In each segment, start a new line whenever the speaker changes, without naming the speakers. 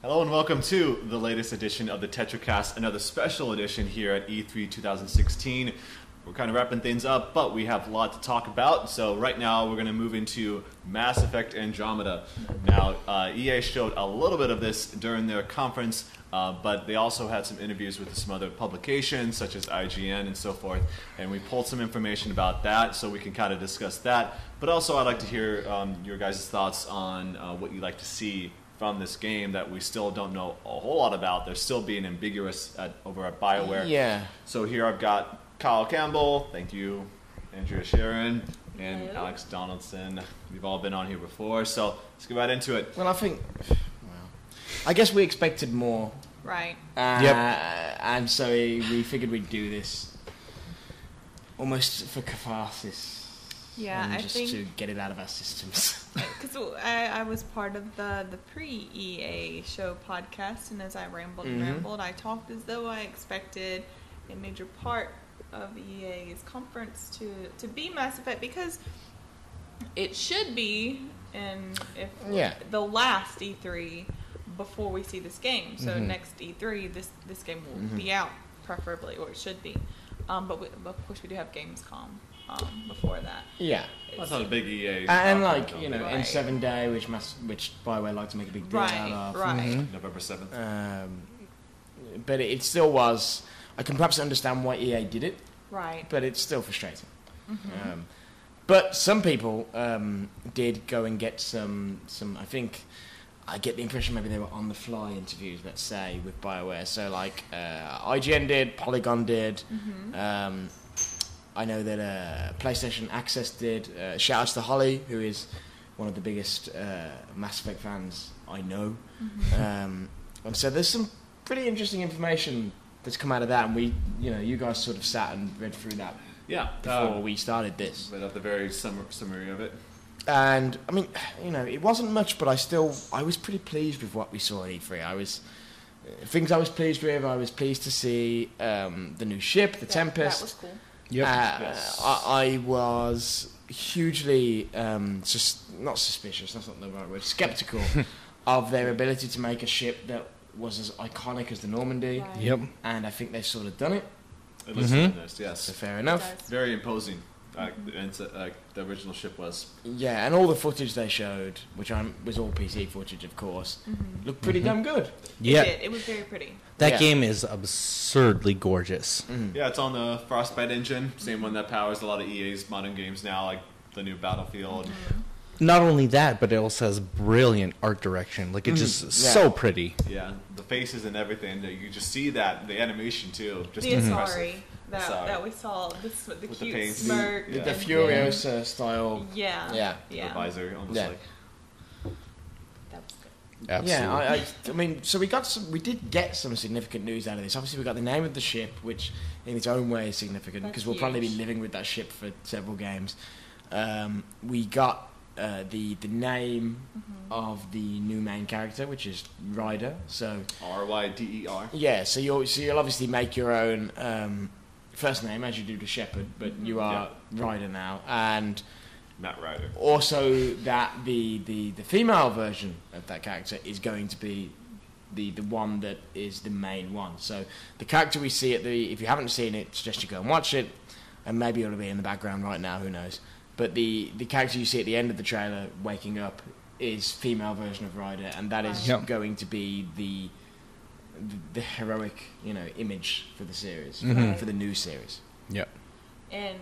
Hello and welcome to the latest edition of the TetraCast, another special edition here at E3 2016. We're kind of wrapping things up, but we have a lot to talk about. So right now we're going to move into Mass Effect Andromeda. Now, EA showed a little bit of this during their conference, but they also had some interviews with some other publications, such as IGN and so forth, and we pulled some information about that so we can kind of discuss that. But also I'd like to hear your guys' thoughts on what you'd like to see from this game that we still don't know a whole lot about. They're still being ambiguous over at BioWare.
Yeah.
So here I've got Kyle Campbell, thank you, Andrea Sharon, and
Hello.
Alex Donaldson. We've all been on here before, so let's get right into it.
Well, I guess we expected more.
Right.
And so we figured we'd do this almost for catharsis.
Yeah,
and
I
just
think
to get it out of our systems.
because I was part of the pre-EA show podcast, and as I rambled and rambled, I talked as though I expected a major part of EA's conference to be Mass Effect, because it should be the last E3 before we see this game. So next E3, this game will be out, preferably, or it should be. But of course we do have Gamescom before that.
Yeah.
That's not a big EA.
And like,
Right.
in 7 Day, which BioWare like to make a big deal out of.
Right.
November 7th.
But it still was. I can perhaps understand why EA did it,
Right.
but it's still frustrating. But some people did go and get some. I think I get the impression maybe they were on the fly interviews, let's say, with BioWare. So like IGN did, Polygon did. I know that PlayStation Access did. Shout outs to Holly, who is one of the biggest Mass Effect fans I know. And so there's some pretty interesting information that's come out of that, and you guys sort of sat and read through that before we started this.
But at the very summary of it.
And I mean, it wasn't much, but I was pretty pleased with what we saw at E3. Things I was pleased with. I was pleased to see the new ship, the Tempest.
That was cool.
Yep.
Yes.
I was hugely not suspicious. That's not the right word. Skeptical of their ability to make a ship that was as iconic as the Normandy.
Right.
Yep.
And I think they've sort of done it.
At least in this, yes.
So fair enough.
It does.
Very imposing. The original ship was.
Yeah, and all the footage they showed, which was all PC footage, of course, looked pretty damn good.
Yeah.
It was very pretty.
That
Yeah.
game is absurdly gorgeous.
Yeah, it's on the Frostbite engine, same one that powers a lot of EA's modern games now, like the new Battlefield.
Not only that, but it also has brilliant art direction. Like, it's just so pretty.
Yeah, the faces and everything. You just see that the animation too. Just
The
impressive.
Asari that we saw, the
With the
cute
paint.
smirk,
Yeah.
The
and
Furiosa style.
Yeah.
The visor, almost
Yeah.
like.
That was good.
Absolutely.
Yeah, I mean, so we did get some significant news out of this. Obviously, we got the name of the ship, which in its own way is significant
That's
because we'll probably be
huge.
living with that ship for several games. We got the name of the new main character, which is Ryder. So
RYDER.
yeah, so you'll obviously make your own first name as you do to Shepard, but you are Ryder now, and
Matt Ryder.
also that the female version of that character is going to be the one that is the main one. So the character we see if you haven't seen it, suggest you go and watch it, and maybe it'll be in the background right now, who knows. But the character you see at the end of the trailer waking up is female version of Ryder, and that is going to be the heroic image for the series, for the new series.
Yep.
And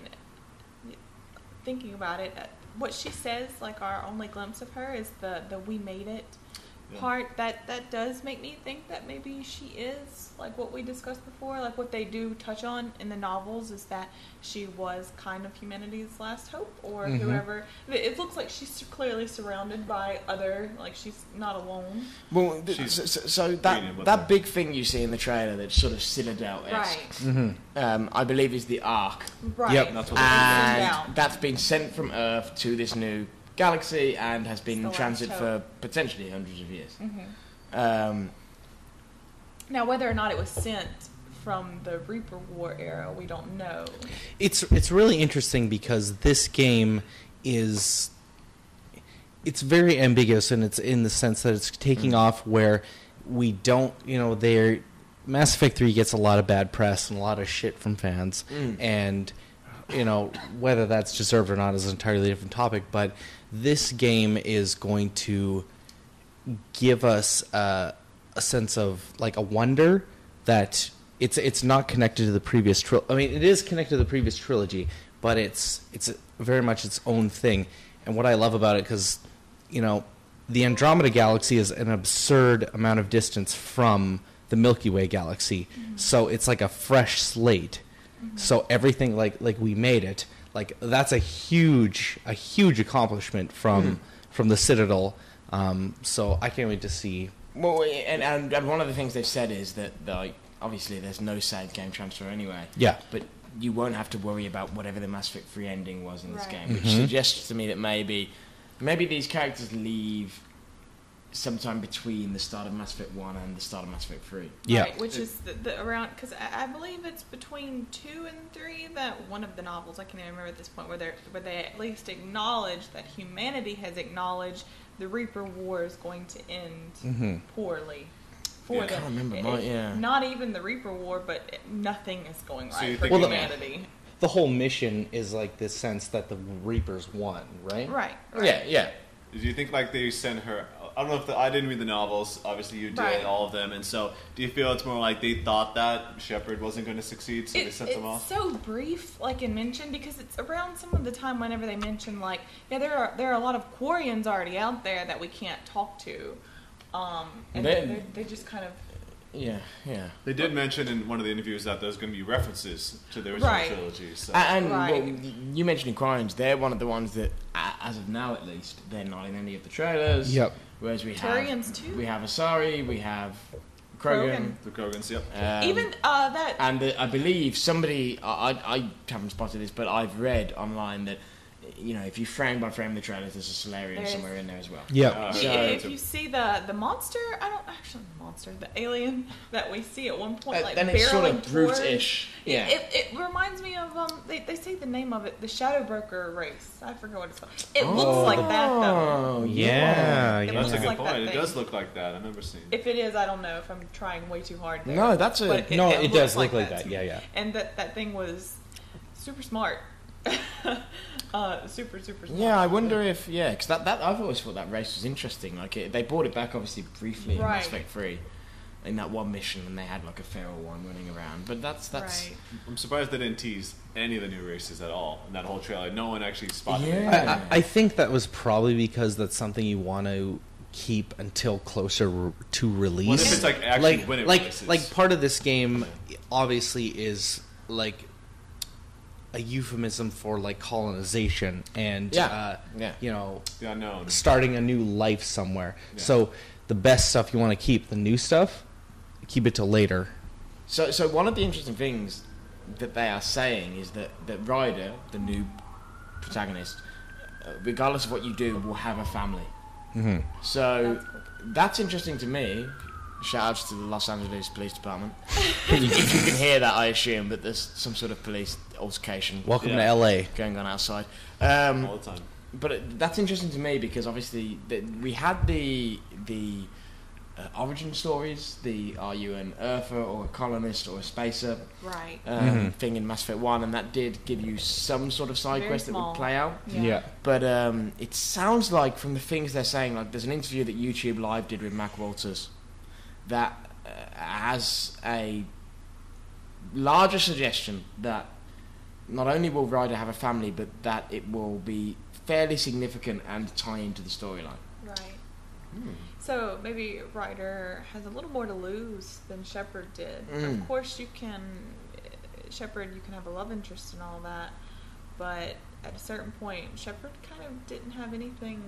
thinking about it, what she says, like our only glimpse of her, is the "we made it" part. That does make me think that maybe she is like what we discussed before. Like what they do touch on in the novels is that she was kind of humanity's last hope, or whoever. It looks like she's clearly surrounded by other. Like she's not alone.
Well, so that big thing you see in the trailer that's sort of Citadel-esque,
Right.
I believe is the Ark.
Right.
Yep.
That's what
And that's been sent from Earth to this new galaxy and has been in
It's the
transit
last
for potentially hundreds of years.
Now, whether or not it was sent from the Reaper War era, we don't know.
It's really interesting because this game is... It's very ambiguous, and it's in the sense that it's taking off where we don't, they're Mass Effect 3 gets a lot of bad press and a lot of shit from fans, and whether that's deserved or not is an entirely different topic. But this game is going to give us a sense of like a wonder that it's not connected to the previous trilogy. I mean, it is connected to the previous trilogy, but it's very much its own thing. And what I love about it, because the Andromeda galaxy is an absurd amount of distance from the Milky Way galaxy, so it's like a fresh slate. So everything like we made it, like that's a huge accomplishment from the Citadel. So I can't wait to see.
Well, and one of the things they've said is that like obviously there's no save game transfer anyway.
Yeah.
But you won't have to worry about whatever the Mass Effect 3 ending was in this
Right.
game, which suggests to me that maybe these characters leave sometime between the start of Mass Effect 1 and the start of Mass Effect 3.
Yeah.
Right, which is the around, because I believe it's between 2 and 3 that one of the novels, I can't even remember at this point, where they at least acknowledge that humanity has acknowledged the Reaper War is going to end poorly. For
I
them.
can't remember,
Not even the Reaper War, but nothing is going
So you
right for
think-
humanity.
The whole mission is like this sense that the Reapers won, right?
Right.
Yeah.
Do you think like they sent her? I don't know if I didn't read the novels. Obviously, you did
Right.
all of them, and so do you feel it's more like they thought that Shepard wasn't going to succeed, so they sent them off?
It's so brief, like in mention, because it's around some of the time whenever they mention, like, yeah, there are a lot of Quarians already out there that we can't talk to, and they just kind of.
Yeah.
They did mention in one of the interviews that there's going to be references to the original
Right.
trilogy. So.
And
Right.
well, you mentioned Quarians, they're one of the ones that, as of now at least, they're not in any of the trailers.
Yep.
Whereas we
Turians too?
We have Asari, we have Krogan.
The Krogans, yep.
Even that.
And I believe somebody, I haven't spotted this, but I've read online that, if you frame by frame the trailers, there's a Solarian
There's-
somewhere in there as well.
Yeah.
So-
If you see the monster, the alien that we see at one point, like
then it's sort of
barreling towards-
brute-ish. Yeah.
It reminds me of they say the name of it, the Shadow Broker race. I forget what it's called. It looks like that though.
Oh,
Yeah.
It
That's
looks
a good
like that
point. It
thing.
does look like that. I remember seeing it.
If it is, I don't know if I'm trying way too hard there.
No, that's a...
But
No, it
looks
does look like that.
to me.
Yeah.
And that thing was super smart. Super smart.
Yeah, I wonder if because that I've always thought that race was interesting. Like they brought it back obviously briefly in Mass
Right.
Effect 3, in that one mission, and they had like a feral one running around. But that's
Right.
I'm surprised they didn't tease any of the new races at all in that whole trailer. No one actually spotted
Yeah.
it.
I think that was probably because that's something you want to keep until closer to release.
What if it's like actually when it
like
releases?
part of this game obviously is like a euphemism for like colonization and
Yeah.
the unknown.
starting a new life somewhere.
Yeah.
So the best stuff you want to keep, the new stuff, keep it till later.
So one of the interesting things that they are saying is that Ryder, the new protagonist, regardless of what you do, will have a family.
Mm-hmm.
So
That's cool.
that's interesting to me. Shout outs to the Los Angeles Police Department. If you can hear that, I assume that there's some sort of police altercation
Welcome
Yeah.
to LA.
going on outside.
All the time.
But that's interesting to me because obviously we had the origin stories, are you an Earther or a colonist or a spacer
Right.
thing in Mass Effect 1, and that did give you some sort of side
Very
quest that
small.
would play out.
Yeah.
But it sounds like from the things they're saying, like there's an interview that YouTube Live did with Mac Walters that has a larger suggestion that not only will Ryder have a family, but that it will be fairly significant and tie into the storyline.
Right. So maybe Ryder has a little more to lose than Shepard did. Of course, Shepard, you can have a love interest and all that, but at a certain point, Shepard kind of didn't have anything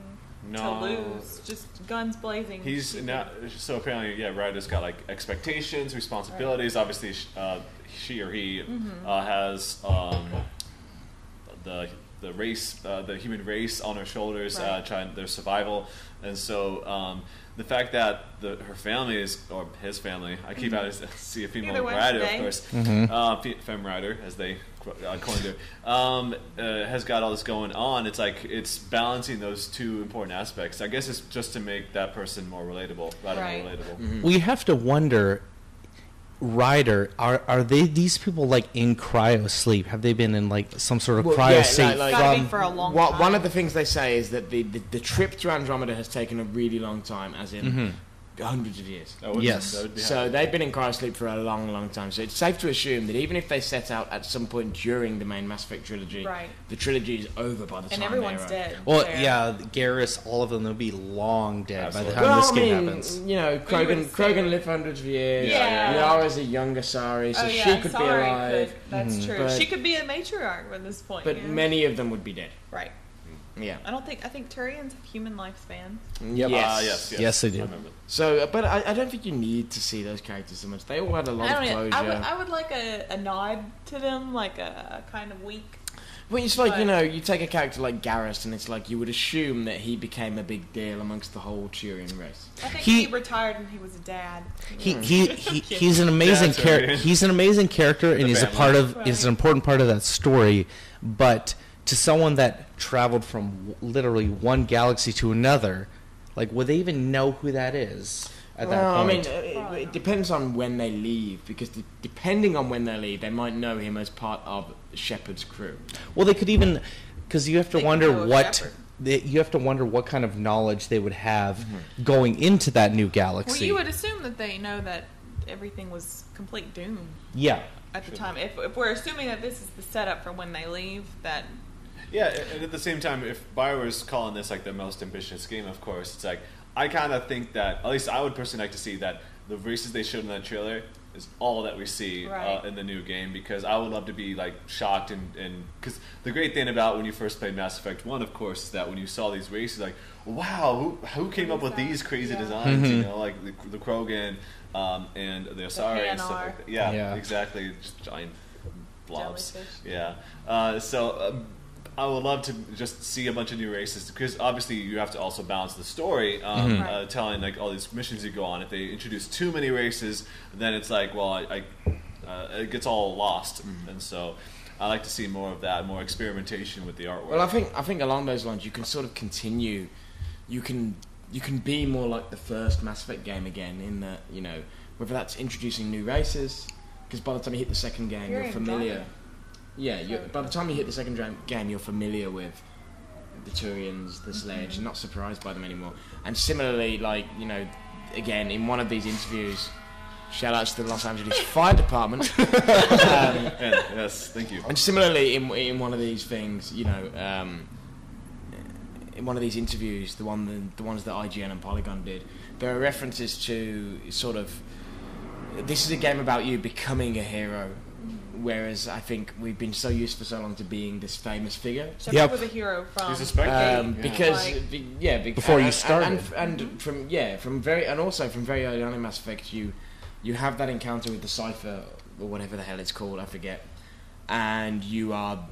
to lose. Just guns blazing.
He's now, so apparently, Ryder's got like expectations, responsibilities.
Right.
Obviously, she or he has the the race, the human race on her shoulders, trying their survival, and so the fact that her family is, or his family, I keep out to see a female rider, of course, femme rider as they coined her, has got all this going on. It's like it's balancing those two important aspects. I guess it's just to make that person more relatable, more relatable.
We have to wonder. Ryder, are they these people like in cryo sleep? Have they been in like some sort of cryo sleep
for a long time?
One of the things they say is that the trip to Andromeda has taken a really long time, as in hundreds of years.
Yes.
So they've been in cryo sleep for a long, long time. So it's safe to assume that even if they set out at some point during the main Mass Effect trilogy, the trilogy is over by the time
everyone's dead.
Well, Garrus, all of them will be long dead by the time this game happens.
You know, Krogan lived for hundreds of years. Yara's a younger Sari, so she could be alive.
That's true. She could be a matriarch at this point.
But many of them would be dead.
Right.
Yeah.
I think Turians have human lifespans.
Yep.
Yes, they do.
So, but I don't think you need to see those characters so much. They all had a lot of closure.
I would like a nod to them, like a kind of wink.
Well, it's like, you know, you take a character like Garrus, and it's like you would assume that he became a big deal amongst the whole Turian race.
I think he retired when he was a dad.
He's an amazing character. He's an amazing character, and he's an important part of that story. But to someone that traveled from literally one galaxy to another, like, would they even know who that is at that point?
I mean, it depends on when they leave, because depending on when they leave, they might know him as part of Shepard's crew.
Well, they could even, because you have to wonder what kind of knowledge they would have going into that new galaxy.
Well, you would assume that they know that everything was complete doom.
Yeah.
At the time, if we're assuming that this is the setup for when they leave, that.
Yeah, and at the same time, if BioWare's calling this like the most ambitious game, of course, it's like, I kind of think that, at least I would personally like to see that the races they showed in that trailer is all that we see in the new game, because I would love to be like shocked, and because the great thing about when you first played Mass Effect 1, of course, is that when you saw these races, like, wow, who came up with these crazy designs, you know, like the Krogan and the Asari and stuff like that. Yeah, exactly, just giant blobs.
Jellyfish.
So I would love to just see a bunch of new races, because obviously you have to also balance the story, telling like all these missions you go on. If they introduce too many races, then it's like, well, it gets all lost, and so I like to see more of that, more experimentation with the artwork.
Well, I think along those lines, you can sort of continue. You can be more like the first Mass Effect game again, in that, you know, whether that's introducing new races, because by the time you hit the second game, you're familiar. Yeah, by the time you hit the second game, you're familiar with the Turians, the Sledge, you're not surprised by them anymore. And similarly, like, you know, again, in one of these interviews, shout outs to the Los Angeles Fire Department.
Yes, thank you.
And similarly, in one of these things, you know, in one of these interviews, the ones that IGN and Polygon did, there are references to sort of, this is a game about you becoming a hero. Whereas I think we've been so used for so long to being this famous figure.
Shepard was a hero from
before you started, and from very early on in Mass Effect, you have that encounter with the Cypher or whatever the hell it's called, I forget, and you are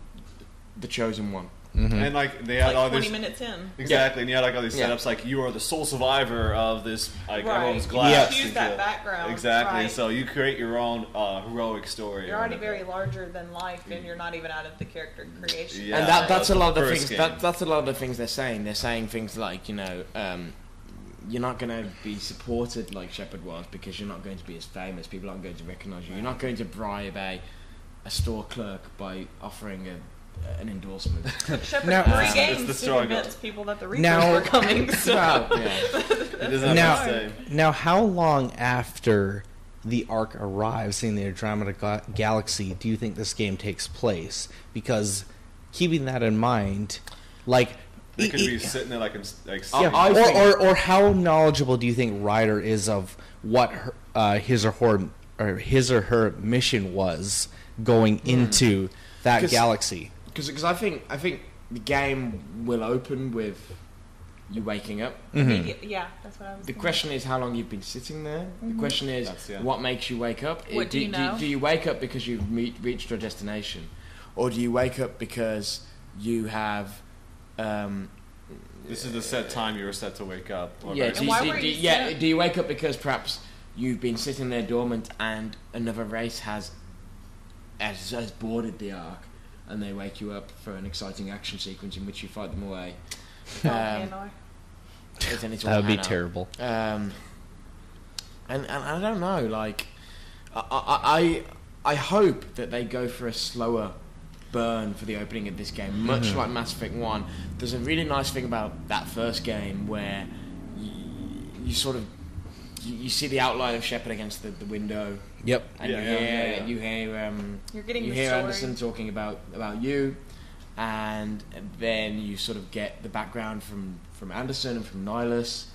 the chosen one.
And like they had all
20 minutes in.
Exactly, and you had like all these setups, like you are the sole survivor of this, like everyone's glass.
You use that background.
Exactly, so you create your own heroic story.
You're already very larger than life, and you're not even out of the character creation.
Yeah, and that's a lot of the things. That's a lot of the things they're saying. They're saying things like, you know, you're not going to be supported like Shepard was, because you're not going to be as famous. People aren't going to recognise you. You're not going to bribe a store clerk by offering an endorsement.
Shepard 3 games to convince people that the Reapers were coming. So.
Now, how long after the Ark arrives in the Andromeda Galaxy do you think this game takes place? Because keeping that in mind, like,
they could be sitting there
or how knowledgeable do you think Ryder is of what his or her mission was going into that galaxy?
Because I think the game will open with you waking up.
Yeah, that's what I was
The question is how long you've been sitting there. The question is what makes you wake up.
What do you know?
Do you wake up because you've reached your destination? Or do you wake up because you have.
This is the set time you were set to wake up. Or
Yeah,
And why were you set?
do you wake up because perhaps you've been sitting there dormant and another race has boarded the Ark, and they wake you up for an exciting action sequence in which you fight them away?
Hanoi.
That would be terrible.
And I don't know, like I hope that they go for a slower burn for the opening of this game, much like Mass Effect 1. There's a really nice thing about that first game where you sort of you see the outline of Shepard against the window.
Yep.
And you hear
You're getting
you
the
hear
story.
Anderson talking about you, and then you sort of get the background from Anderson and from Nihilus,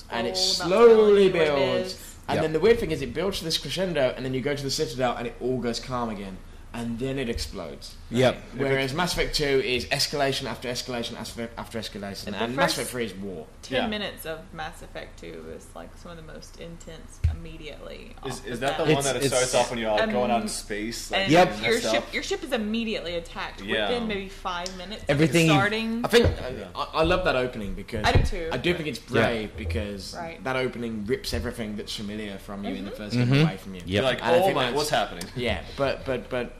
and it slowly builds. And then the weird thing is, it builds to this crescendo, and then you go to the Citadel, and it all goes calm again, and then it explodes.
Yep.
Whereas Mass Effect 2 is escalation after escalation after escalation,
And the
and Mass
first
Effect 3 is war.
10 minutes of Mass Effect 2 is like some of the most intense immediately.
Is that the one that it starts off when you're like going out in space? Like,
And
and
your ship is immediately attacked within maybe 5 minutes.
Everything
of
you-
starting.
I think I love that opening because
I do too.
I do think it's brave because
Right.
that opening rips everything that's familiar from you in the first game away from you.
Yep.
You're like,
And I
oh
think
my,
that's-
what's happening?
Yeah, but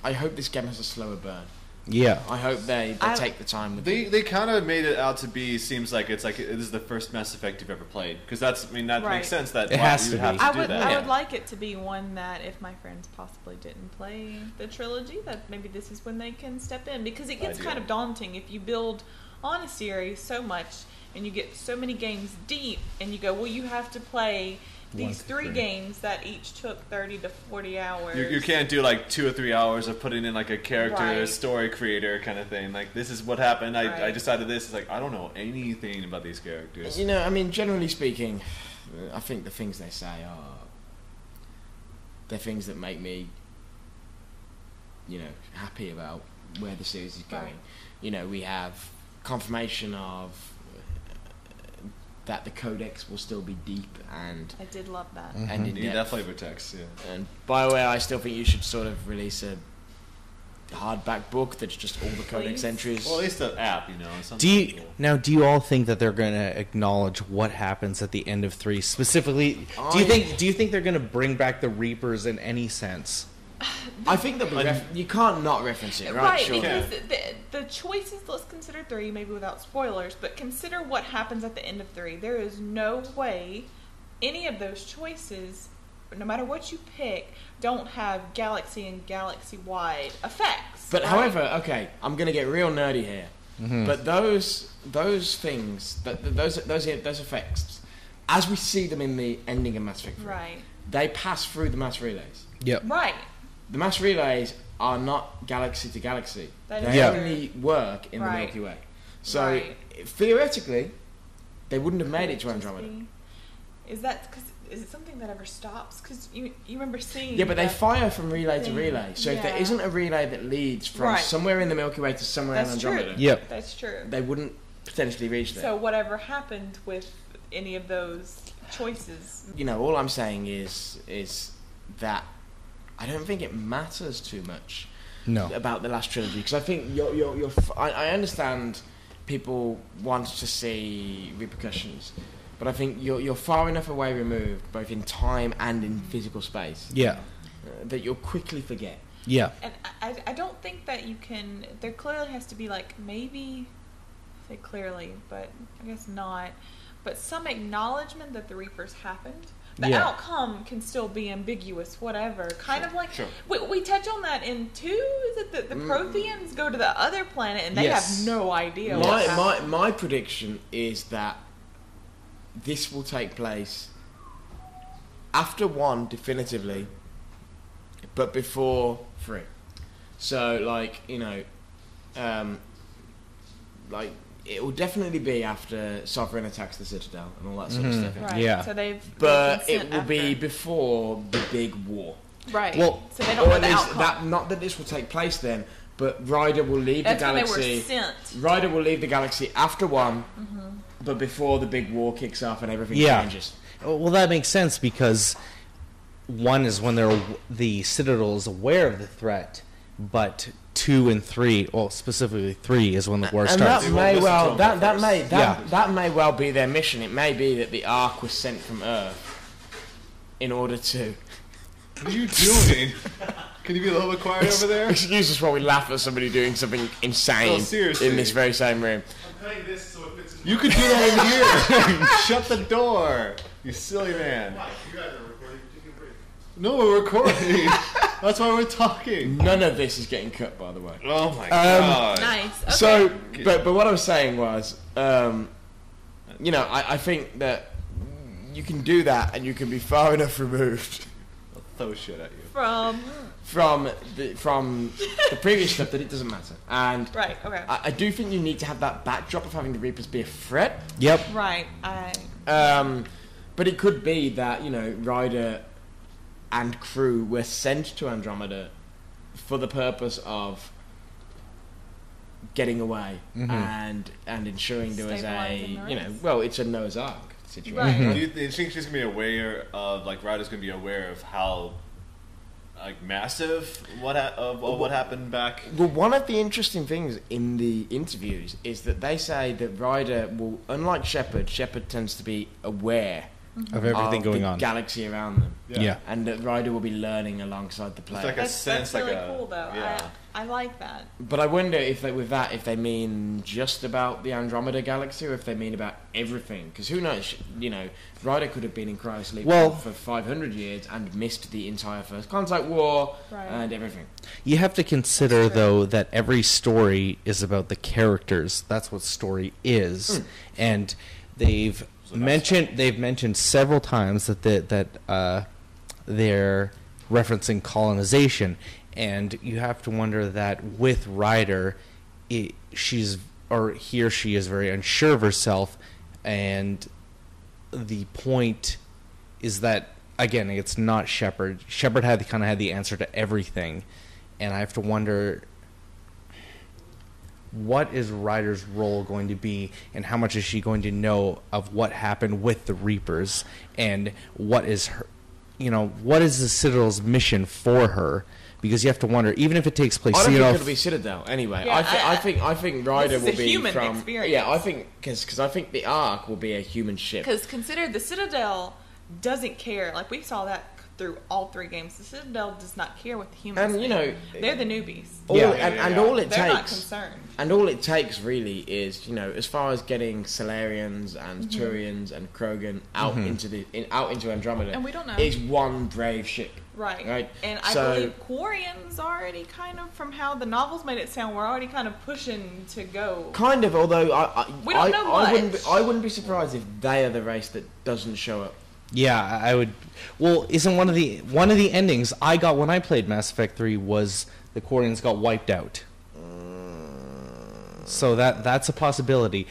I hope this game has a slower burn.
Yeah.
I hope they take the time with it.
They kind of made it out to be, seems like it's like this is the first Mass Effect you've ever played, because that
Right.
makes sense that
It has
you
to
would have
be.
to
I
do
would
that.
I would like it to be one that if my friends possibly didn't play the trilogy, that maybe this is when they can step in, because it gets
Ideal.
kind of daunting if you build on a series so much and you get so many games deep and you go, well, you have to play these 3 games that each took 30 to 40 hours.
You can't do like 2 or 3 hours of putting in like a character
Right.
story creator kind of thing. Like, this is what happened. I
Right.
decided this. It's like, I don't know anything about these characters.
You know, I mean, generally speaking, I think the things they say are they're things that make me, you know, happy about where the series is going.
Right.
You know, we have confirmation of that the codex will still be deep and
I did love that.
and in
Need that
depth.
flavor text, yeah.
And BioWare, I still think you should sort of release a hardback book that's just all the codex
Please.
entries.
Well, at least the app, you know. Something cool.
Do you all think that they're going to acknowledge what happens at the end of 3 specifically? Do you think they're going to bring back the Reapers in any sense?
I think that you can't not reference it, right? Sure.
Because the choices, let's consider 3, maybe without spoilers, but consider what happens at the end of 3. There is no way any of those choices, no matter what you pick, don't have galaxy and galaxy-wide effects.
But
right?
however, okay, I'm going to get real nerdy here. But those things, those effects, as we see them in the ending of Mass Effect 3,
Right.
they pass through the mass relays.
Yep.
Right.
The mass relays are not galaxy to galaxy.
That
They
is
only work in the
Right.
Milky Way. So
Right.
theoretically, they wouldn't have made it to Andromeda.
Is that because is it something that ever stops? Because you remember seeing.
Yeah, but they
that
fire from relay to
thing.
relay. So if there
Yeah.
isn't a relay that leads from
Right.
somewhere in the Milky Way to somewhere in
That's
Andromeda,
true.
Yep.
That's true.
they wouldn't potentially reach there.
So whatever happened with any of those choices?
You know, all I'm saying is that I don't think it matters too much
No.
about the last trilogy, because I think I understand people want to see repercussions, but I think you're far enough away removed, both in time and in physical space,
Yeah.
that you'll quickly forget.
Yeah.
And I don't think that you can. There clearly has to be like maybe, I say clearly, but I guess not. But some acknowledgement that the Reapers happened. The
Yeah.
outcome can still be ambiguous, whatever. Kind of like
Sure.
we touch on that in 2. Is it that the Protheans go to the other planet and they
Yes.
have no idea what happened?
My prediction is that this will take place after 1 definitively, but before 3. So, like, you know, like, it will definitely be after Sovereign attacks the Citadel and all that sort of stuff.
Right.
Yeah.
So they've
But
been
it
sent
will be
after.
before the big war.
Right.
Well,
so they don't
Or
know
at
the
least
outcome.
not that this will take place then, but Ryder will leave
That's
the
when they
galaxy.
were sent.
Ryder will leave the galaxy after 1, but before the big war kicks off and everything
Yeah.
changes.
Well, that makes sense because 1 is when the Citadel is aware of the threat, but 2 and 3, well, specifically 3, is when the war
And
starts.
that may well
Yeah.
that may well be their mission. It may be that the Ark was sent from Earth in order to.
What are you doing? Can you be a little bit quiet over there?
Excuse us while we laugh at somebody doing something insane
seriously.
in this very same room.
I'm cutting this so it fits in.
You could do that in here. Shut the door, you silly man.
Mike, you guys are recording. Take a break.
No, we're recording. That's why we're talking.
None of this is getting cut, by the way.
Oh my god.
Nice. Okay.
So, but what I was saying was, I think that you can do that, and you can be far enough removed
I'll throw shit at you.
from
from the previous stuff that it doesn't matter. And
right. Okay.
I do think you need to have that backdrop of having the Reapers be a threat.
Yep.
right.
But it could be that Ryder and crew were sent to Andromeda for the purpose of getting away and ensuring there was
Stabilizing the race.
it's a Noah's Ark situation.
Right.
Do you think she's gonna be aware of, like, Ryder's gonna be aware of how, like, massive what happened back?
Well, one of the interesting things in the interviews is that they say that Ryder will, unlike Shepard tends to be aware
Of everything
of
going
the
on.
galaxy around them.
Yeah.
And that Ryder will be learning alongside the player.
It's like a
That's
sense,
really
like a
cool though.
yeah.
I like that.
But I wonder if they mean just about the Andromeda galaxy, or if they mean about everything. Because who knows? Ryder could have been in cryosleep for 500 years and missed the entire First Contact War
Right.
and everything.
You have to consider,
That's true.
though, that every story is about the characters. That's what story is, and they've mentioned several times that they're referencing colonization, and you have to wonder that with Ryder, he or she is very unsure of herself, and the point is that, again, it's not Shepard. Shepard had the answer to everything, and I have to wonder, what is Ryder's role going to be, and how much is she going to know of what happened with the Reapers, and what is her, what is the Citadel's mission for her? Because you have to wonder, even if it takes place,
I don't think it'll be Citadel anyway.
Yeah,
I think Ryder
this is
will
a
be
human
from
experience.
Yeah, I think because I think the Ark will be a human ship.
Because consider the Citadel doesn't care. Like we saw that through all 3 games. The Citadel does not care what the humans
And,
think. They're the newbies.
All it
They're not
takes,
concerned.
and all it takes really is, as far as getting Solarians and Turians and Krogan out into Andromeda,
And we don't know.
is one brave ship.
Right. And I believe Quarians already kind of, from how the novels made it sound, we're already kind of pushing to go.
Kind of, although
We don't know much.
I wouldn't be surprised if they are the race that doesn't show up.
Yeah, I would. Well, isn't one of the endings I got when I played Mass Effect 3 was the Quarians got wiped out? So that's a possibility.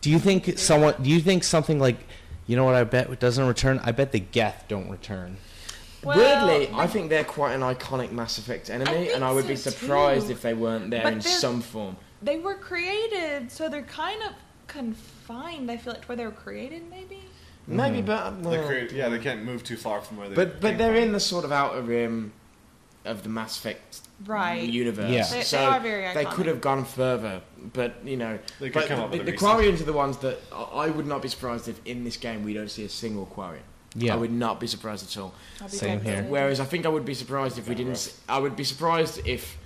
Do you think something like, I bet doesn't return? I bet the Geth don't return.
Well,
Weirdly, I think they're quite an iconic Mass Effect enemy,
think
and I would be
so,
surprised
too.
if they weren't there
But
in
they're-
some form.
They were created, so they're kind of confined, I feel like, to where they were created, maybe?
Maybe, but
They can't move too far from where they.
but they're in the sort of outer rim of the Mass Effect universe.
Yeah.
They
So
are very
they
iconic.
could have gone further, but
They could
but
come up with a
the
reason.
Quarians are the ones that I would not be surprised if in this game we don't see a single Quarian.
Yeah.
I would not be surprised at all.
I'll be
Same
devastated.
here.
Whereas I think I would be surprised if we didn't. I would be surprised if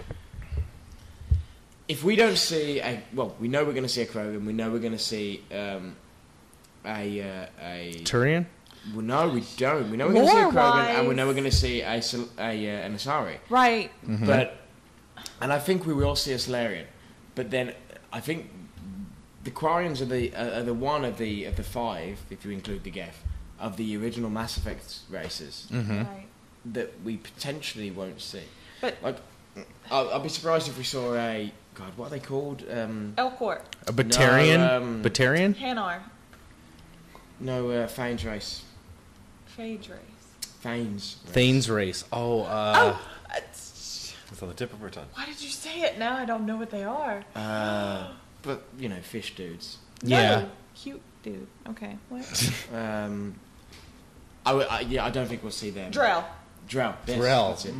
we don't see a. Well, we know we're going to see a Krogan. We know we're going to see a.
Turian?
Well, no, we don't. We know we're going to see a Krogan,
Lore-wise-
and we know we're going to see an Asari.
Right.
And I think we will see a Solarian. But then I think the Quarians are the one of the 5, if you include the Geth, of the original Mass Effect races
Right.
that we potentially won't see.
But
Like, I'll be surprised if we saw a. God, what are they called?
Elcort,
A Batarian?
No,
Batarian?
Hanar,
No, Thane's race.
Phage race.
Thane's. race.
Thane's race. Oh,
It's on the tip of her tongue.
Why did you say it? Now I don't know what they are.
But, fish dudes.
yeah.
No, cute dude. Okay. What?
I don't think we'll see them.
Drell.
Drell. Yes,
Drell.
That's it.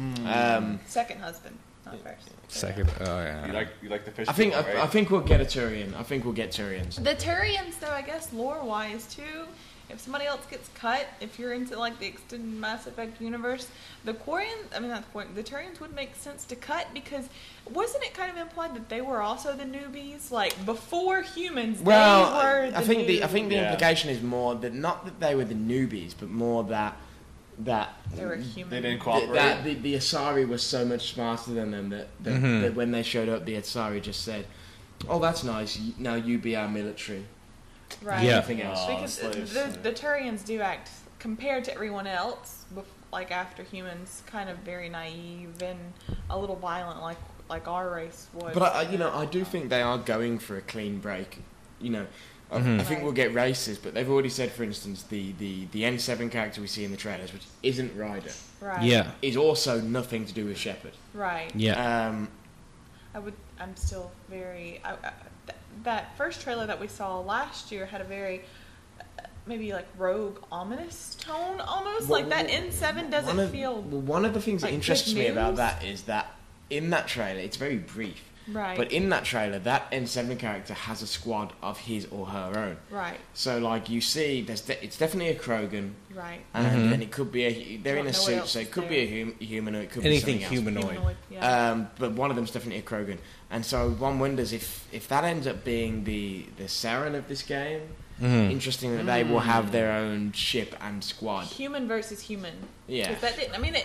Second husband. not first.
Second. Oh yeah.
You like the fish?
I think
people, right?
I think we'll get a Turian. I think we'll get Turians.
The Turians, though, I guess lore-wise too. If somebody else gets cut, if you're into like the extended Mass Effect universe, the Turians would make sense to cut because wasn't it kind of implied that they were also the newbies, like before humans?
Well,
they were
I think the
Yeah.
implication is more that not that they were the newbies, but more that
they were human.
They didn't cooperate.
that the Asari was so much smarter than them that when they showed up, the Asari just said, "Oh, that's nice. Now you be our military."
Right.
Yeah.
Nothing else.
Because
slaves,
the Turians do act, compared to everyone else, like after humans, kind of very naive and a little violent, like our race was.
But I do think they are going for a clean break. I think
Right.
we'll get races, but they've already said, for instance, the N7 character we see in the trailers, which isn't Ryder,
Right.
Yeah.
is also nothing to do with Shepard.
Right.
Yeah.
I'm still very. That first trailer that we saw last year had a very maybe like rogue, ominous tone almost.
Well,
like that N7 doesn't feel
One of the things that
like
interests
good
me about
news.
that is that in that trailer, it's very brief.
right.
But in that trailer, that N7 character has a squad of his or her own.
right.
So, like, you see, it's definitely a Krogan,
Right.
and then it could be they're in a
Don't know what
suit,
else
so
is
it could
there.
be a human or it could
Anything
be something else.
humanoid.
Yeah.
But one of them's definitely a Krogan, and so one wonders if that ends up being the Saren of this game. Interesting that they will have their own ship and squad.
Human versus human.
Yeah.
'Cause that didn't. I mean,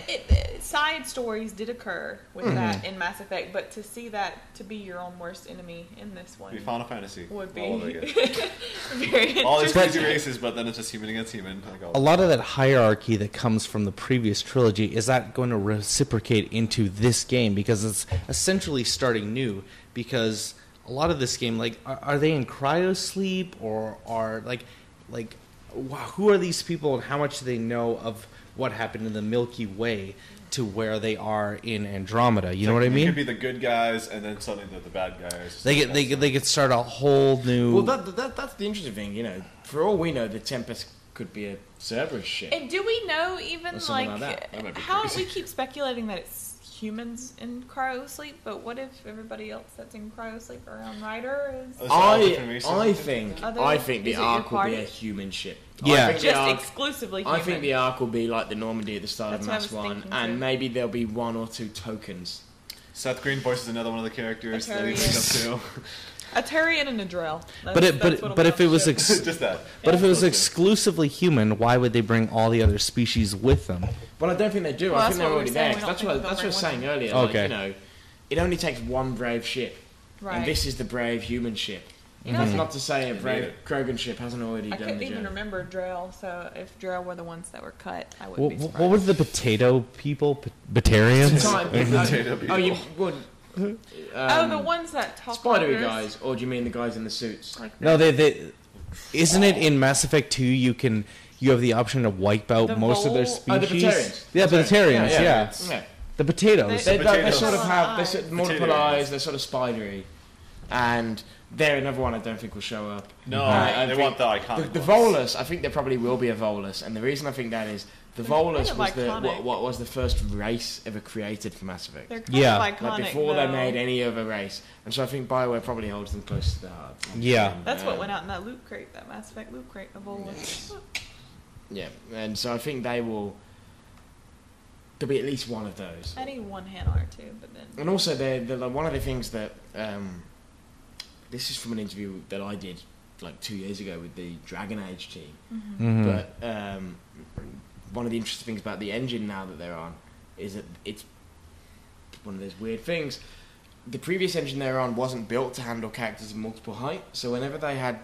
side stories did occur with that in Mass Effect, but to see that to be your own worst enemy in this one
Be Final Fantasy.
would be
All over again.
very
All these
interesting.
crazy races, but then it's just human against human. Like,
A lot of that hierarchy that comes from the previous trilogy, is that going to reciprocate into this game? Because it's essentially starting new. Because a lot of this game, like, are they in cryo sleep, or are who are these people, and how much do they know of what happened in the Milky Way to where they are in Andromeda? You know what I
They
mean?
could be the good guys, and then suddenly they're the bad guys.
They could start a whole new.
Well, that's the interesting thing. For all we know, the Tempest could be a Cerberus ship.
And do we know even
Or something like that.
That might be
how
crazy.
we keep speculating that it's humans in cryo sleep, but what if everybody else that's in cryo sleep around Ryder is
Oh, so all different races?
I think
Is
the
it your
Ark will be
party?
a human ship.
Yeah.
I think the
just
Ark,
exclusively human?
I think the Ark will be like the Normandy at the start
That's
of
what I
Mass
was
1,
thinking
and
too.
maybe there'll be one or two tokens.
Seth Green voices another one of the characters that he
Atarian.
up
A Turian and a Drell.
But if it was
to. Just that.
but if it was
Yeah.
exclusively human, why would they bring all the other species with them?
Well, I don't think they do.
Well,
I
that's
think they're
what we
already
were
there.
saying. We don't
That's
think
what
they'll
I was
bring
saying
one.
earlier.
Okay.
Like, it only takes one brave ship,
Right.
and this is the brave human ship.
You know,
That's not to say a brave
it.
Krogan ship hasn't already
I
done
couldn't
the
even
job.
remember Drell, so if Drell were the ones that were cut, I wouldn't
What,
be surprised.
what were the potato people? Batarians?
Potato people.
Oh, you would.
the ones that talk
Spidery
like
guys, or do you mean the guys in the suits?
Like
No, they. Isn't it in Mass Effect 2 you have the option to wipe out
The
most of their
Vol-
species?
Oh, the Batarians.
Yeah, Batarians, yeah.
Yeah.
The potatoes.
They
potatoes.
sort of have they
Eyes.
sort of multiple
Potato
eyes.
eyes.
They're sort of spidery, and they're another one I don't think will show up.
No,
I
they
think
want the iconic
The
ones.
Volus, I think there probably will be a Volus, and the reason I think that is the Volus
kind
was
of
the
iconic.
what was the first race ever created for Mass Effect.
They're kind
Yeah.
of
Like
iconic,
before
though.
they made any other race, and so I think Bioware probably holds them close to the heart.
Yeah.
That's what went out in that loot crate, that Mass Effect loot crate of Volus.
Yeah, and so I think there'll be at least one of those.
I need one hand art too, but then
And also, they're like one of the things that this is from an interview that I did like 2 years ago with the Dragon Age team.
Mhm.
But one of the interesting things about the engine now that they're on is that it's one of those weird things. The previous engine they're on wasn't built to handle characters of multiple height, so whenever they had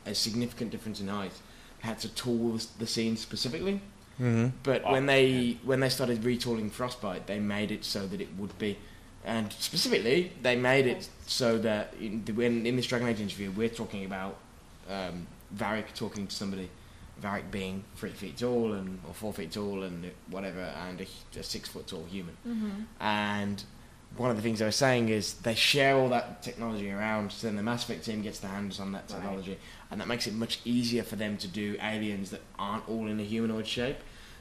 a significant difference in height, they had to tool the scene specifically.
Mhm.
But
Oh,
when they started retooling Frostbite, they made it so that it would be, and specifically they made it so that in this Dragon Age interview we're talking about Varric talking to somebody, Varric being 3 feet tall or 4 feet tall and whatever, and a 6 foot tall human. And one of the things they were saying is they share all that technology around, so then the Mass Effect team gets their hands on that technology, and that makes it much easier for them to do aliens that aren't all in a humanoid shape.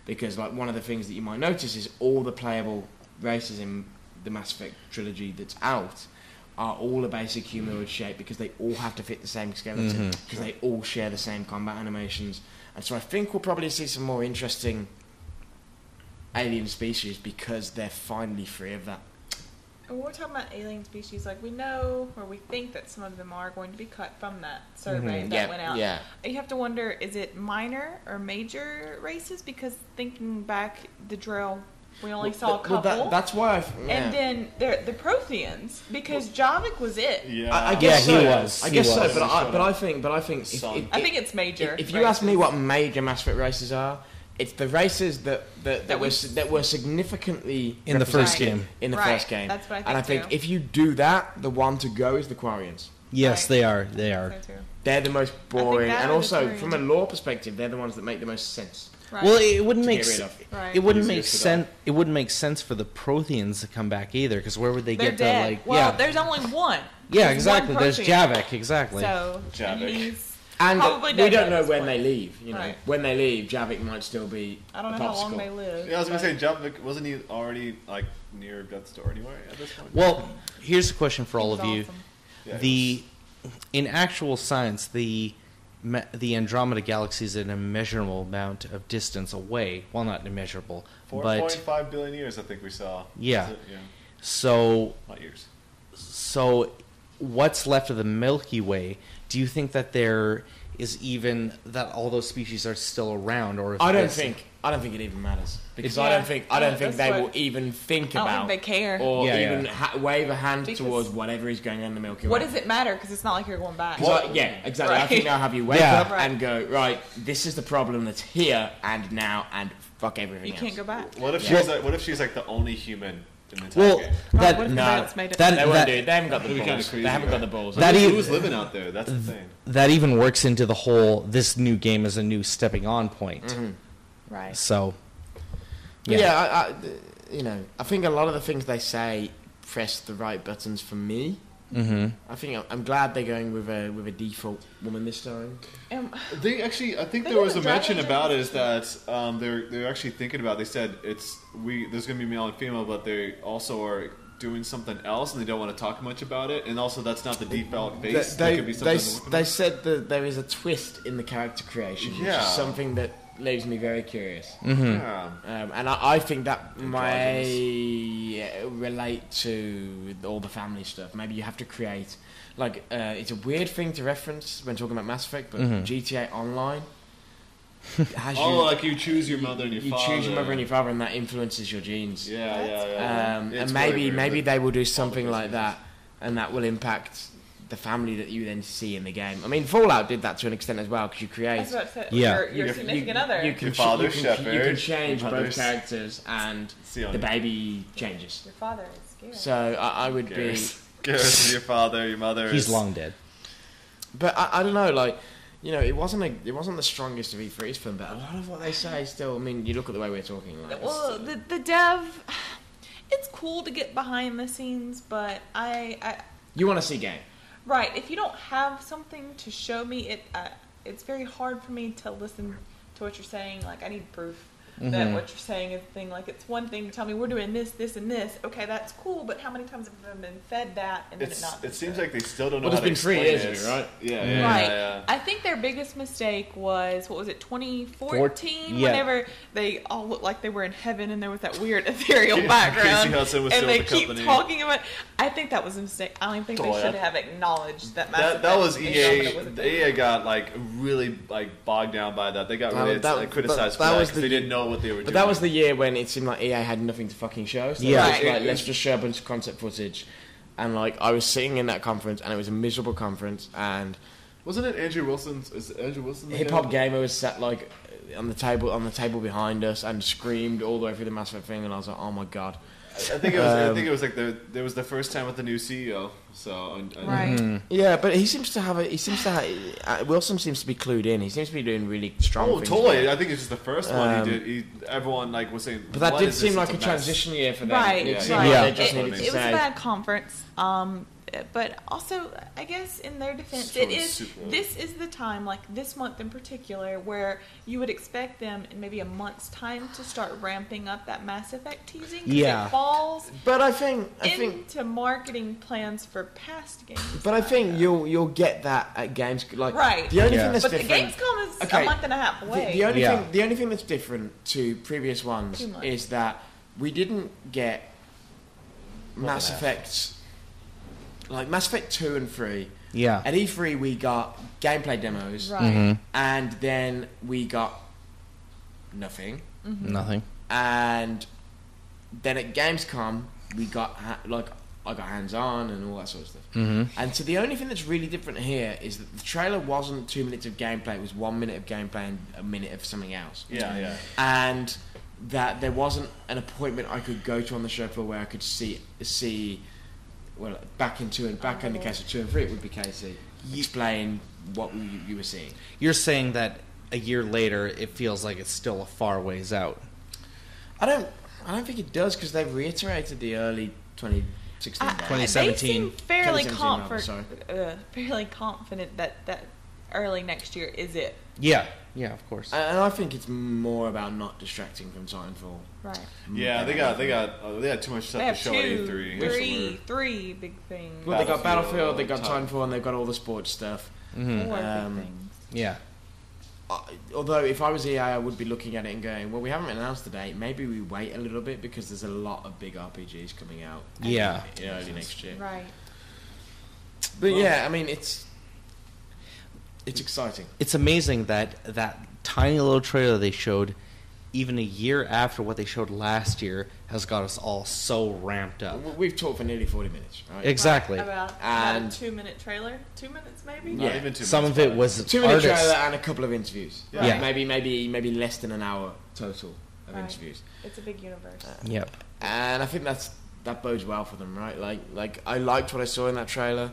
Because like one of the things that you might notice is all the playable races in the Mass Effect trilogy that's out are all a basic humanoid shape because they all have to fit the same skeleton because they all share the same combat animations. And so I think we'll probably see some more interesting alien species because they're finally free of that.
And when we're talking about alien species, like we know or we think that some of them are going to be cut from that survey that went out.
Yeah.
You have to wonder, is it minor or major races? Because thinking back, the drill, we only saw a couple.
That's why
And then the Protheans, because Javik was it.
Yeah,
I guess
he
so.
was.
I
He
guess
was.
so, but I think
I think it's major.
If you ask me what major Mass Effect races are, it's the races that were significantly
In the first
Right.
game.
in the
Right.
first game.
That's what I think
And I think
too.
if you do that, the one to go is the Quarians.
Yes,
Right.
they are. They are.
So too.
They're the most boring,
that
and
or the
also
Quarians.
from a lore perspective, they're the ones that make the most sense.
Right.
Well, it wouldn't
To
make
get rid
s-
of.
Right.
it wouldn't
Easier
make
to
sense. It wouldn't make sense for the Protheans to come back either, because where would they
They're
get
dead.
the like?
Well, there's only one.
yeah,
There's
exactly.
one
There's
Prothean.
Javik, exactly.
So
Javik.
and he's
And
probably
we
dead
don't
at
know
this
when
point.
they leave. You know,
Right.
when they leave, Javik might still be.
I don't
a
know how long
popsicle.
they live.
Yeah, I was gonna
but-
say, Javik, wasn't he already like near death's door anyway at this point?
Well, here's a question for all
He's
of you:
awesome.
Yeah,
in actual science, the Andromeda galaxy is an immeasurable amount of distance away. Well, not immeasurable, but
4.5 billion years, I think we saw.
Yeah.
Was it? Yeah,
so
not years.
what's left of the Milky Way? Do you think that there is even that all those species are still around, or if
I don't
this-
think it even matters because
Yeah.
I don't think
That's
they
what-
will even think
I don't
about
think they care.
or
Yeah,
even
yeah.
wave a hand
Because-
towards whatever is going on in the Milky Way.
What does it matter? Because it's not like you're going back.
'Cause yeah, exactly. I
Right.
think they'll have you wake
Yeah.
up
Right.
and go, right, this is the problem that's here and now, and fuck everything
You
else.
can't go back.
What if
Yeah.
she's like the only human in the entire
Well,
game?
that
what if
No,
that's made it?
they won't
that
do it. They haven't got the
That'd be kinda
balls.
crazy,
They haven't
right?
got the balls.
That
Who's
even-
living out there? That's the thing.
that even works into the whole. This new game is a new stepping on point.
Right.
So,
Yeah, I think a lot of the things they say press the right buttons for me.
Mm-hmm.
I think I'm glad they're going with a default woman this time.
They actually, I think
They
there was a
haven't
mention
dragged
about
it.
it is that they're actually thinking about. They said there's going to be male and female, but they also are doing something else, and they don't want to talk much about it. And also, that's not the default base. That could be something.
They said that there is a twist in the character creation, which
Yeah.
is something that leaves me very curious.
Yeah.
And I think that
Androgynous.
may relate to all the family stuff. Maybe you have to create, like, it's a weird thing to reference when talking about Mass Effect, but GTA Online has
Like you choose your mother and your
you
father.
choose your mother and your father, and that influences your genes.
Yeah, yeah.
And
It's
maybe
really weird,
they will do
all
something
the
like
business.
that, and that will impact the family that you then see in the game. I mean, Fallout did that to an extent as well, because you
I
create
was about to say,
Yeah.
your significant other.
You can,
Your father,
you can, you
shepherd,
can change
your
both
mother's-
characters, and
See on
the
it.
baby changes.
Your father is scary.
So I would
Garrus. Garrus is your father, your mother
he's
is...
long dead.
but I don't know, like, you know, it wasn't the strongest of E3's film, but a lot of what they say still. I mean, you look at the way we're talking, like,
Well, the dev, it's cool to get behind the scenes, but I
you want to see game.
right. If you don't have something to show me, it's very hard for me to listen to what you're saying. Like, I need proof that what you're saying is the thing. Like, it's one thing to tell me we're doing this, this, and this. Okay, that's cool, but how many times have I been fed that and then it not?
It seems like they still don't know
Well,
how
it's
to
been 3
explain
years
it.
of it, right?
Yeah,
Right.
yeah.
I think their biggest mistake was, what was it, 2014?
Yeah.
Whenever they all looked like they were in heaven and there was that weird ethereal
Casey
background.
Hudson was
And
still
they
with the
keep
company.
talking about I think that was a mistake. I don't even think
Oh,
they
yeah.
should have acknowledged that Mass
That
Effect
was
Andromeda
EA.
was a
The
thing.
EA got like really like bogged down by that. They got really criticized for
that
that
was
'cause
the-
they didn't know what they were doing.
But that was the year when it seemed like EA had nothing to fucking show. So
Yeah.
it was
Right.
like, let's just show a bunch of concept footage. And like, I was sitting in that conference, and it was a miserable conference. And
Wasn't it Andrew Wilson's? Is Andrew Wilson? the
Hip
guy?
Hop Gamer was sat like on the table behind us and screamed all the way through the Mass Effect thing. And I was like, oh my god.
I think it was. I think it was like there was the first time with the new CEO. So
Right.
Yeah, but he seems to have Wilson seems to be clued in. He seems to be doing really strong
Oh,
things.
totally. I think it's just the first one
Um,
he did. Everyone like was saying.
But that
"What
did
is
seem
this?
like
It's
a
mess."
transition year for them.
Right,
It
Yeah,
seemed
right.
like
yeah.
they just
It
needed
was
to
a
say,
bad conference. But also, I guess in their defense,
Strong
it is.
super.
This is the time, like this month in particular, where you would expect them in maybe a month's time to start ramping up that Mass Effect teasing. 'Cause
Yeah.
it falls
But I think
into marketing plans for past games.
But I think you'll get that at games like
Right.
The only
Yeah.
thing that's
But the
different.
Gamescom is
Okay,
a month and a half away.
The only
Yeah.
thing, the only thing that's different to previous ones
2 months.
is that we didn't get Mass
than half.
Effects, like Mass Effect 2 and 3.
Yeah.
At E3 we got gameplay demos,
Right.
Mhm.
and then we got nothing,
Nothing.
and then at Gamescom we got I got hands on and all that sort of stuff.
Mhm.
And so the only thing that's really different here is that the trailer wasn't 2 minutes of gameplay; it was 1 minute of gameplay and a minute of something else.
Yeah.
And that there wasn't an appointment I could go to on the show floor where I could see well back in the case of 2 and 3 it would be Casey explain what you were seeing.
You're saying that a year later, it feels like it's still a far ways out.
I don't think it does because they've reiterated the early 2016 date.
2017.
They seem fairly
2017 rather,
fairly confident that early next year is it.
Yeah. Yeah, of course.
And I think it's more about not distracting from Titanfall.
Right.
Yeah, they had too much stuff
They have
to show at E3.
three big things.
Well, they got Battlefield,
Battlefield,
they got
Titanfall.
Titanfall, and they've got all the sports stuff.
Mhm.
Four
Um,
big things.
Yeah.
Although, if I was EA, I would be looking at it and going, well, we haven't announced the date. Maybe we wait a little bit because there's a lot of big RPGs coming out
Yeah.
early next year.
Right.
But yeah, I mean, it's exciting.
It's amazing that that tiny little trailer they showed, even a year after what they showed last year, has got us all so ramped up.
We've talked for nearly 40 minutes, right?
Exactly.
About
And-
a 2-minute trailer. 2 minutes maybe.
Not
Yeah.
even 2
Some
minutes,
of it
but-
was
2-minute
artists.
trailer and a couple of interviews.
Yeah.
Yeah.
Maybe less than an hour total of
Right.
interviews.
It's a big universe.
Yep.
And I think that bodes well for them, right? Like I liked what I saw in that trailer.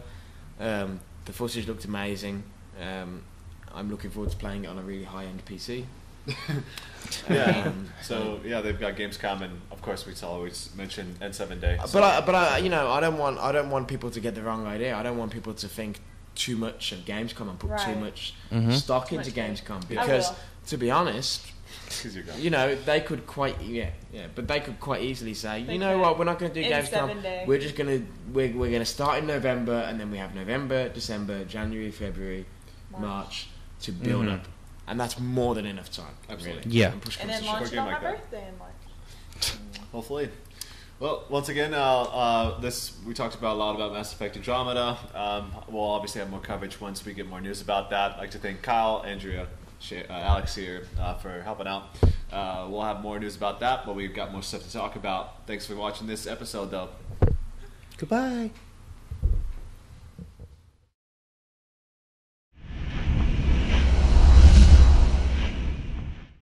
The footage looked amazing. I'm looking forward to playing it on a really high-end PC.
Yeah. So yeah, they've got Gamescom, and of course we always mention N7 Day. So-
But I I don't want people to get the wrong idea. I don't want people to think too much of Gamescom and put too
Right.
much
Mhm.
stock
Too
into
much
Gamescom
I
because,
will.
to be honest,
'Cause you're gone.
you know they could quite but they could quite easily say,
They
you know
could.
what, we're not going to do
In
Gamescom.
7 days.
We're just we're going to start in November, and then we have November, December, January, February, March to build
Mhm.
up, and that's more than enough time.
Absolutely.
Really.
Yeah.
And push
And
comes
then
to
launch
shove.
it
game
on my
like that.
birthday in March.
Hopefully. Well, once again, this we talked about a lot about Mass Effect Andromeda. We'll obviously have more coverage once we get more news about that. I'd like to thank Kyle, Andrea, Alex here for helping out. We'll have more news about that, but we've got more stuff to talk about. Thanks for watching this episode, though.
Goodbye.